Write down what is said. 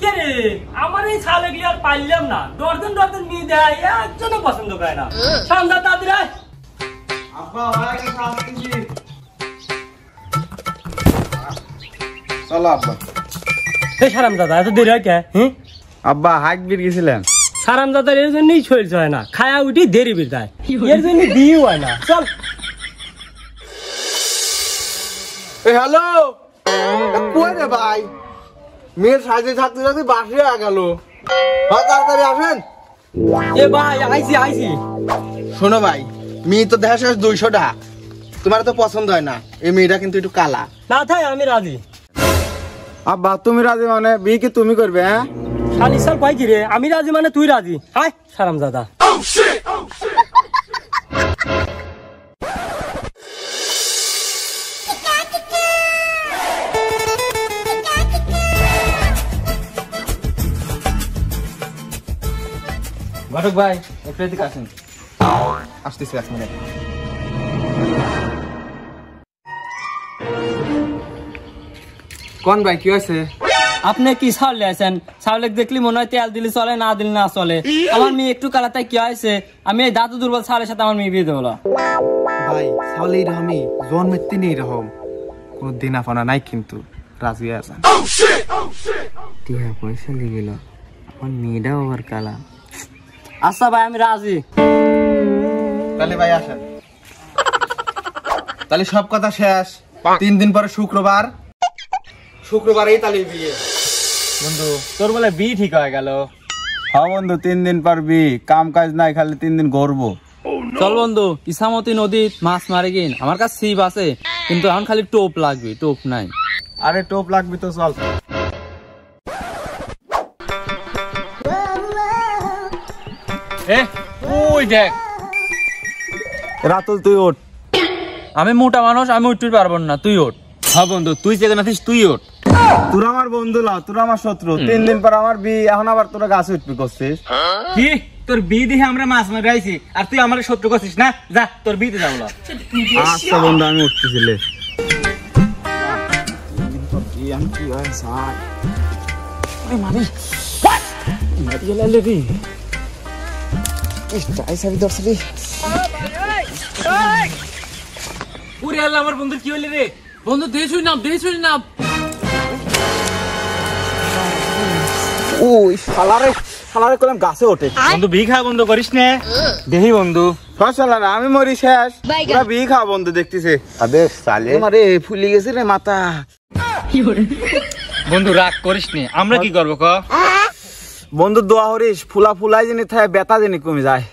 কে রে আমার এই ছালে গিয়ে আর পাইলাম না দর্জন দর্জন মেয়ে দেয় একজনও পছন্দ করে না সামনে দাদি রে আব্বা আগে আসছি চলো আব্বা এই সারাম দাদা এত দেরি হয় কে আব্বা হাইক বের গেছিলেন সারাম দাদার এর জন্যই শরীর হয় না খায়া উঠি দেরি বিদায় এর জন্য দিয়ে হয় না চল হ্যালো কই রে ভাই মেয়ের সাজে থাকতে থাকতে বাসে গেল তাড়াতাড়ি আসেন এ ভাই আইছি শোনো ভাই মেয়ে তো দেখা শেষ 200 টাকা তোমার তো পছন্দ হয় না এই মেয়েটা কিন্তু একটু কালা না থাই আমি রাজি আব্বা তুমি রাজি মানে বিয়ে কি তুমি করবে হ্যাঁ শালি সাল কয় কি রে আমি রাজি মানে তুই রাজি হাই সারাম দাদা ঘটক ভাই একটু এদিকে আসেন আসতেছি 1 মিনিট কোন ভাই কি হয়েছে আপনি কি ছাড়লে আছেন ছাড়লে দেখলি মনে হয় তেল দিলে চলে না দিলে না চলে আমার মেয়ে একটু কালাতাই কি হয়েছে আমি এই দাদু দুর্বল ছাড়ের সাথে আমার মেয়ে বিয়ে দেবো ভাই ছাড়লে এরকমই জন্মের তিনই এরকম কোনো দিনা ফানা নাই কিন্তু রাজি আছেন টিয়া পয়সা লিগেল আমার মেয়েটাও আবার কালা আচ্ছা ভাই আমি রাজি তাহলে ভাই আসেন তাহলে সব কথা শেষ 3 দিন পরে শুক্রবারেই তাহলে বিয়ে বন্ধু তোর বলে বিয়ে ঠিক হয়ে গেল হ্যাঁ বন্ধু 3 দিন পর বিয়ে কাম কাজ নাই খালি 3 দিন ঘুরবো চল বন্ধু ইসামতি নদীত মাছ মারে গিন আমার কাছে ছিপ আছে কিন্তু এখন খালি টোপ লাগবে টোপ নাই আরে টোপ লাগবে তো চল এ ওই দেখ রাতুল তুই ওঠ আমি মোটা মানুষ আমি উঠতে পারবো না তুই ওঠ হ্যাঁ বন্ধু তুই যেখানে আছিস তুই ওঠ তোরা আমার বন্ধু না তোরা আমার শত্রু 3 দিন পর আমার বিয়ে এখন আবার তোরা গাছ উঠবি করছিস কি তোর বিয়ে দেখে আমরা মাছ মারি আইছি আর তুই আমার শত্রু করছিস না যা তোর বিয়েতে যাবো না আচ্ছা বন্ধু আমি উঠতেছিলে পুরে আল্লাহ আমার বন্ধুর কি হলি রে বন্ধু দেশ হই নাম ওই শালারে কলম গাছে ওঠে বন্ধু বিয়ে খাওয়া বন্ধ করিস না দেখি বন্ধু শালা না আমি মরি শেষ পুরা বিয়ে খাওয়া বন্ধু দেখতেছে আবে সালে মারে ফুলি গেছে রে মাথা বন্ধু রাগ করিস নে আমরা কি করবো ক বন্ধু দোয়া হরিস ফুলাই জিনি থাকে বেতা জিনি কমে যায়